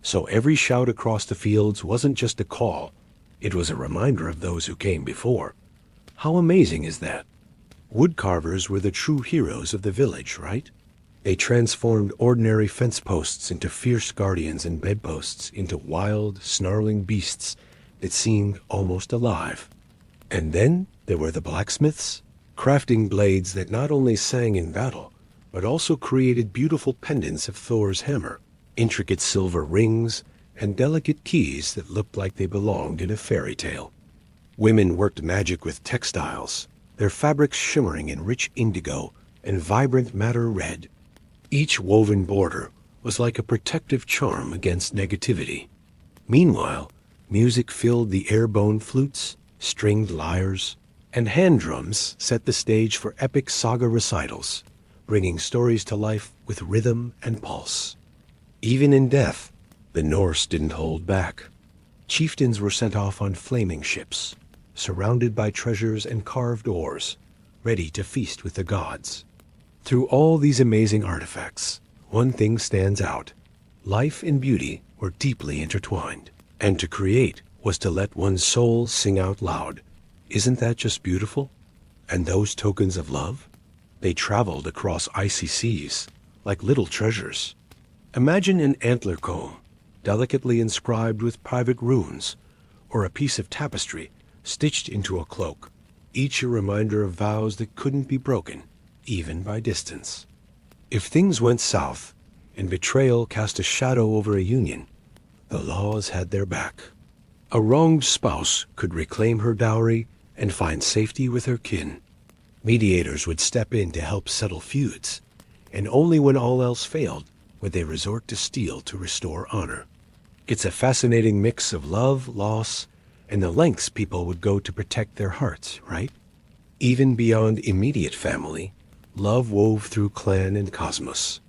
So every shout across the fields wasn't just a call, it was a reminder of those who came before. How amazing is that? Woodcarvers were the true heroes of the village, right? They transformed ordinary fence posts into fierce guardians and bedposts into wild, snarling beasts that seemed almost alive. And then there were the blacksmiths, crafting blades that not only sang in battle, but also created beautiful pendants of Thor's hammer, intricate silver rings, and delicate keys that looked like they belonged in a fairy tale. Women worked magic with textiles, their fabrics shimmering in rich indigo and vibrant madder red. Each woven border was like a protective charm against negativity. Meanwhile, music filled the air-bone flutes, stringed lyres, and hand drums set the stage for epic saga recitals, bringing stories to life with rhythm and pulse. Even in death, the Norse didn't hold back. Chieftains were sent off on flaming ships, surrounded by treasures and carved oars, ready to feast with the gods. Through all these amazing artifacts, one thing stands out. Life and beauty were deeply intertwined, and to create was to let one's soul sing out loud. Isn't that just beautiful? And those tokens of love? They traveled across icy seas, like little treasures. Imagine an antler comb, delicately inscribed with private runes, or a piece of tapestry stitched into a cloak, each a reminder of vows that couldn't be broken, even by distance. If things went south, and betrayal cast a shadow over a union, the laws had their back. A wronged spouse could reclaim her dowry and find safety with her kin. Mediators would step in to help settle feuds, and only when all else failed would they resort to steel to restore honor. It's a fascinating mix of love, loss, and the lengths people would go to protect their hearts, right? Even beyond immediate family, love wove through clan and cosmos.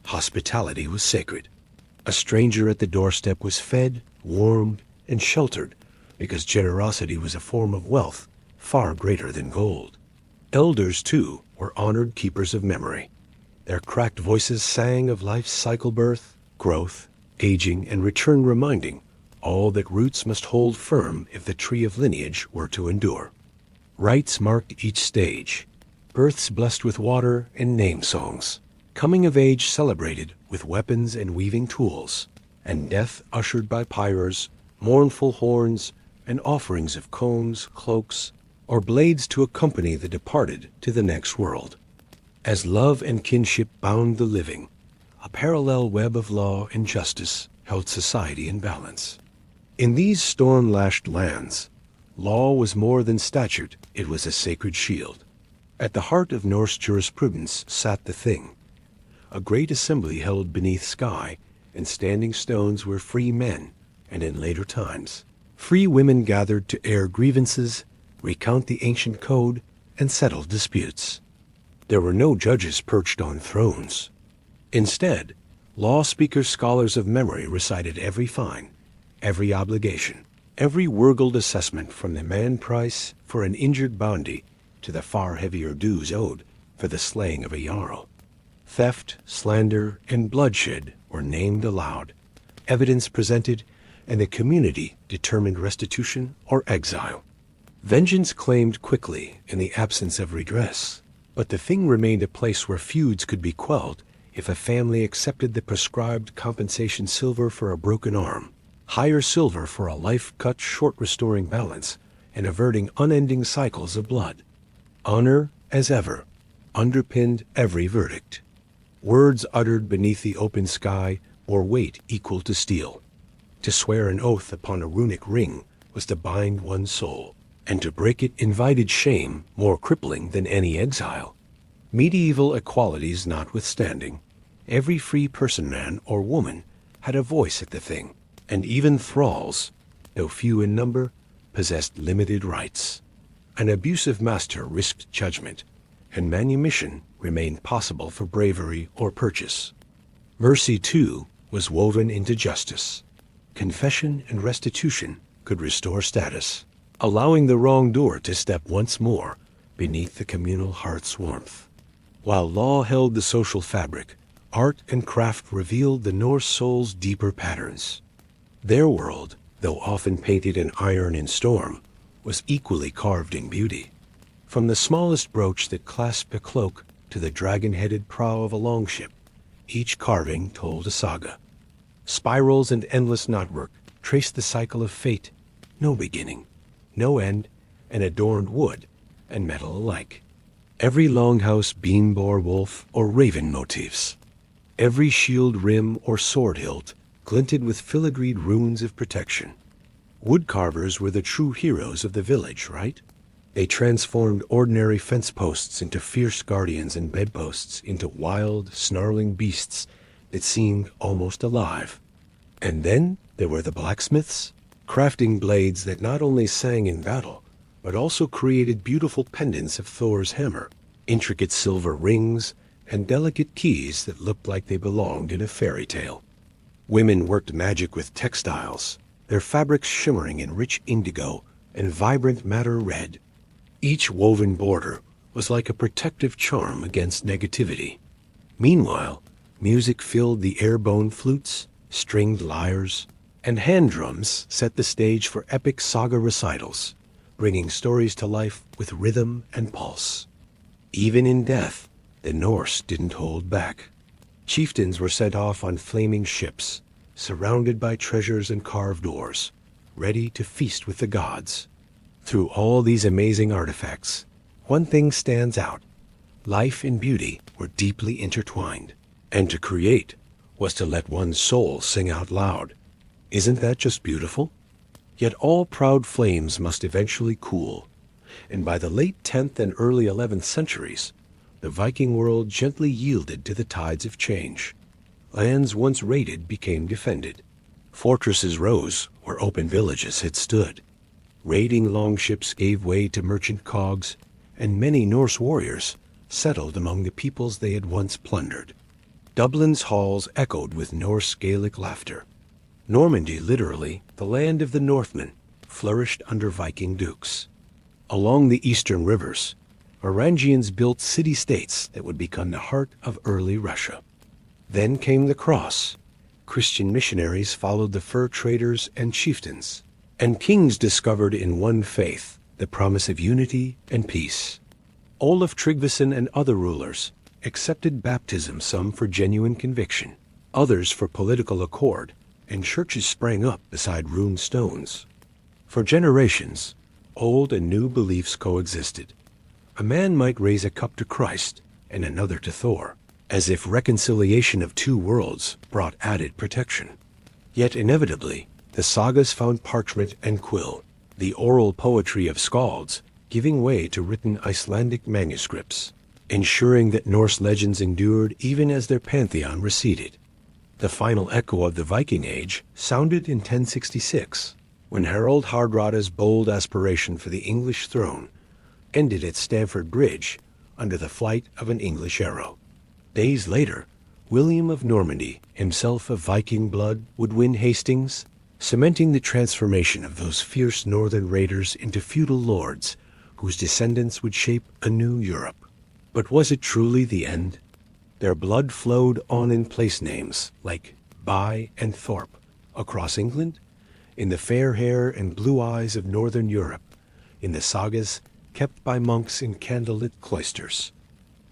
Hospitality was sacred. A stranger at the doorstep was fed, warmed, and sheltered because generosity was a form of wealth far greater than gold. Elders, too, were honored keepers of memory. Their cracked voices sang of life's cycle, birth, growth, aging, and return, reminding all that roots must hold firm if the tree of lineage were to endure. Rites marked each stage, births blessed with water and name songs, coming of age celebrated with weapons and weaving tools, and death ushered by pyres, mournful horns, and offerings of combs, cloaks, or blades to accompany the departed to the next world. As love and kinship bound the living, a parallel web of law and justice held society in balance. In these storm-lashed lands, law was more than statute, it was a sacred shield. At the heart of Norse jurisprudence sat the Thing, a great assembly held beneath sky, and standing stones were free men, and in later times, free women gathered to air grievances, recount the ancient code, and settle disputes. There were no judges perched on thrones. Instead, law speakers, scholars of memory recited every fine, every obligation, every wurgled assessment from the man price for an injured bounty to the far heavier dues owed for the slaying of a jarl. Theft, slander, and bloodshed were named aloud, evidence presented, and the community determined restitution or exile. Vengeance claimed quickly in the absence of redress, but the thing remained a place where feuds could be quelled if a family accepted the prescribed compensation: silver for a broken arm, higher silver for a life cut short, restoring balance and averting unending cycles of blood. Honor, as ever, underpinned every verdict. Words uttered beneath the open sky bore weight equal to steel. To swear an oath upon a runic ring was to bind one's soul, and to break it invited shame more crippling than any exile. Medieval equalities notwithstanding, every free person, man or woman, had a voice at the thing, and even thralls, though few in number, possessed limited rights. An abusive master risked judgment, and manumission remained possible for bravery or purchase. Mercy, too, was woven into justice. Confession and restitution could restore status, allowing the wrongdoer to step once more beneath the communal hearth's warmth. While law held the social fabric, art and craft revealed the Norse soul's deeper patterns. Their world, though often painted in iron and storm, was equally carved in beauty. From the smallest brooch that clasped a cloak to the dragon-headed prow of a longship, each carving told a saga. Spirals and endless knotwork traced the cycle of fate: no beginning, no end, and adorned wood and metal alike. Every longhouse beam bore wolf or raven motifs. Every shield rim or sword hilt glinted with filigreed runes of protection. Wood carvers were the true heroes of the village, right? They transformed ordinary fence posts into fierce guardians and bedposts into wild, snarling beasts that seemed almost alive. And then there were the blacksmiths, crafting blades that not only sang in battle, but also created beautiful pendants of Thor's hammer, intricate silver rings, and delicate keys that looked like they belonged in a fairy tale. Women worked magic with textiles, their fabrics shimmering in rich indigo and vibrant madder red. Each woven border was like a protective charm against negativity. Meanwhile, music filled the air-bone flutes, stringed lyres, and hand drums set the stage for epic saga recitals, bringing stories to life with rhythm and pulse. Even in death, the Norse didn't hold back. Chieftains were sent off on flaming ships, surrounded by treasures and carved oars, ready to feast with the gods. Through all these amazing artifacts, one thing stands out: life and beauty were deeply intertwined, and to create was to let one's soul sing out loud. Isn't that just beautiful? Yet all proud flames must eventually cool, and by the late 10th and early 11th centuries, the Viking world gently yielded to the tides of change. Lands once raided became defended. Fortresses rose where open villages had stood. Raiding longships gave way to merchant cogs, and many Norse warriors settled among the peoples they had once plundered. Dublin's halls echoed with Norse Gaelic laughter. Normandy, literally the land of the Northmen, flourished under Viking dukes. Along the eastern rivers, Varangians built city-states that would become the heart of early Russia. Then came the cross. Christian missionaries followed the fur traders and chieftains, and kings discovered in one faith the promise of unity and peace. Olaf Tryggvason and other rulers accepted baptism, some for genuine conviction, others for political accord, and churches sprang up beside runed stones. For generations, old and new beliefs coexisted. A man might raise a cup to Christ and another to Thor, as if reconciliation of two worlds brought added protection. Yet inevitably, the sagas found parchment and quill, the oral poetry of skalds giving way to written Icelandic manuscripts, ensuring that Norse legends endured even as their pantheon receded. The final echo of the Viking Age sounded in 1066, when Harald Hardrada's bold aspiration for the English throne ended at Stamford Bridge under the flight of an English arrow. Days later, William of Normandy, himself of Viking blood, would win Hastings, cementing the transformation of those fierce northern raiders into feudal lords whose descendants would shape a new Europe. But was it truly the end? Their blood flowed on in place names like By and Thorpe across England, in the fair hair and blue eyes of northern Europe, in the sagas kept by monks in candlelit cloisters.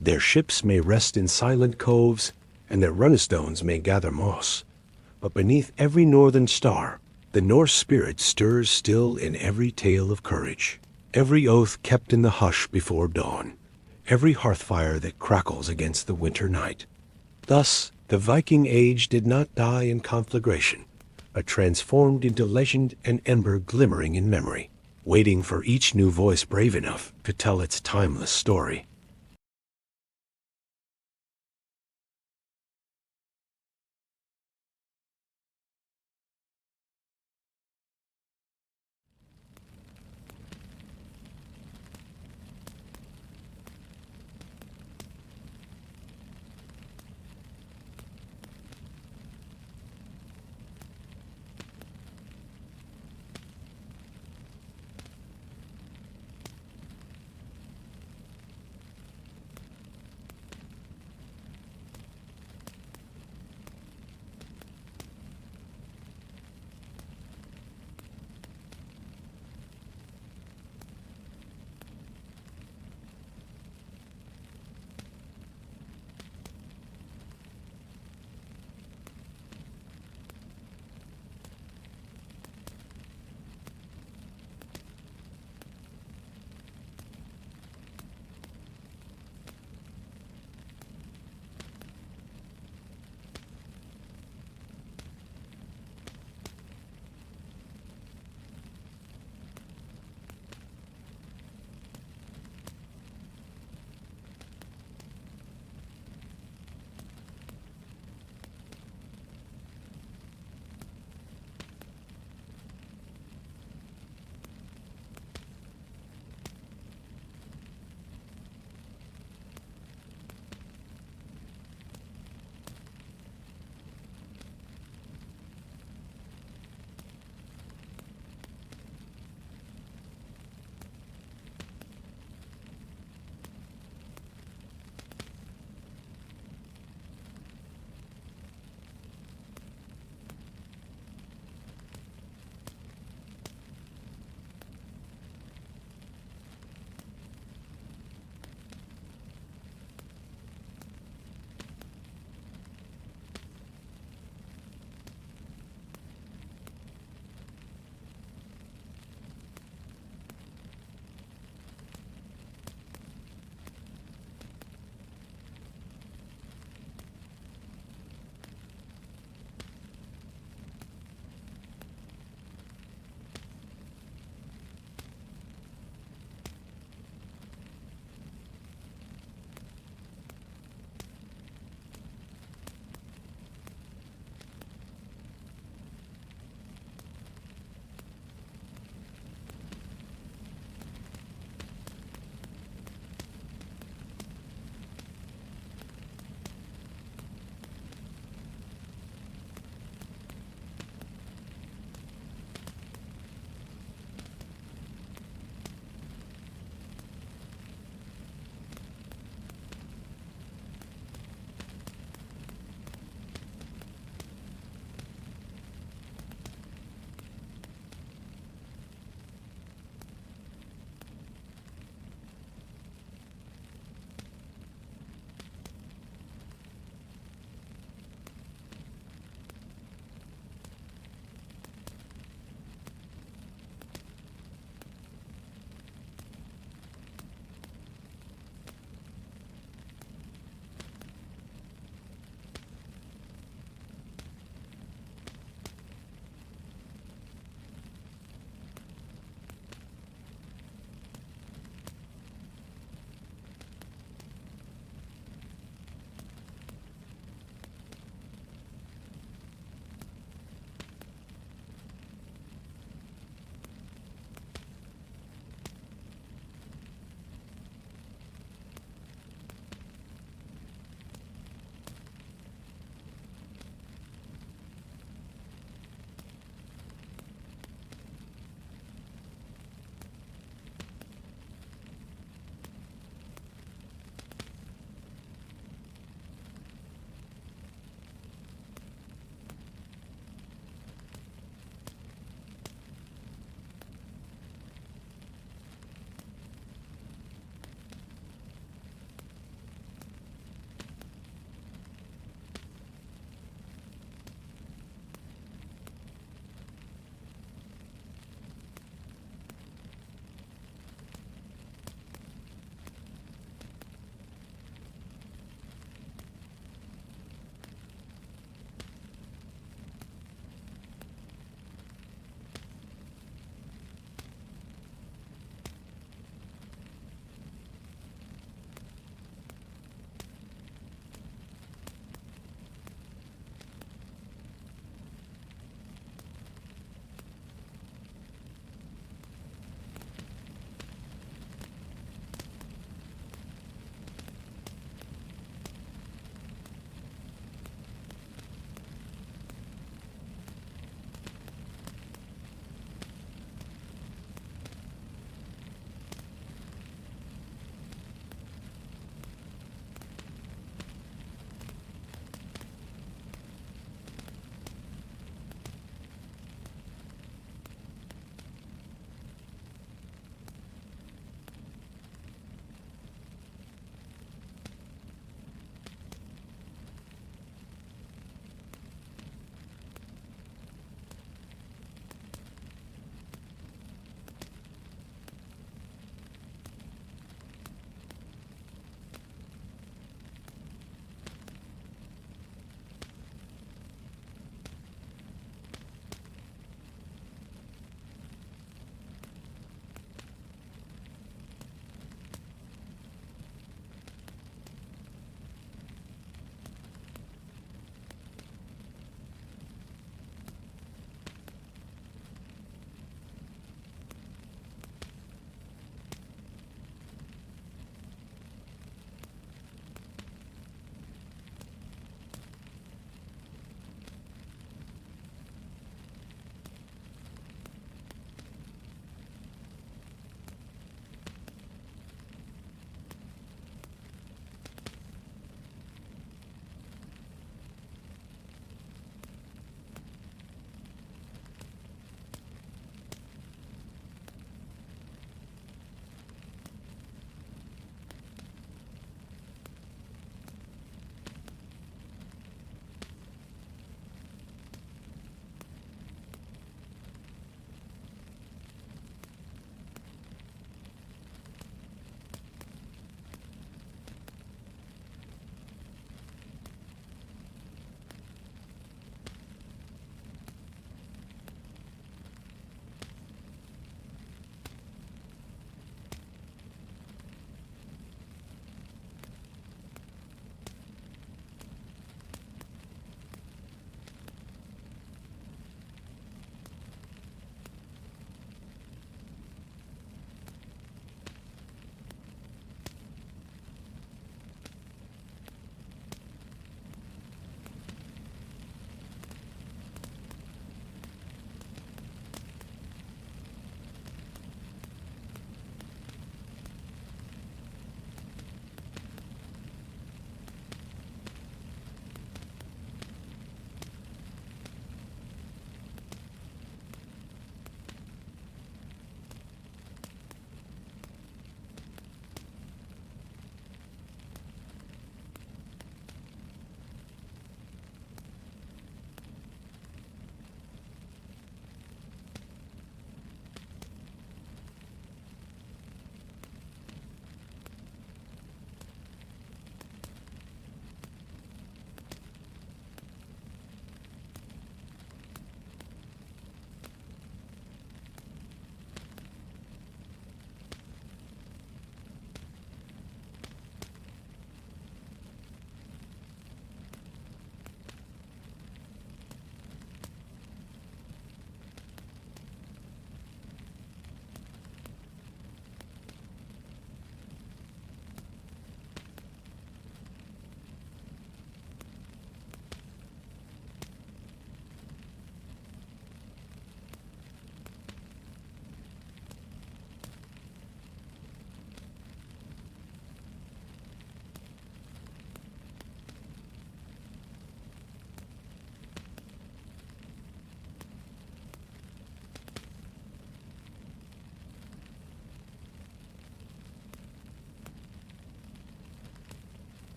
Their ships may rest in silent coves, and their runestone may gather moss. But beneath every northern star, the Norse spirit stirs still in every tale of courage, every oath kept in the hush before dawn, every hearthfire that crackles against the winter night. Thus, the Viking Age did not die in conflagration, but transformed into legend and ember glimmering in memory, waiting for each new voice brave enough to tell its timeless story.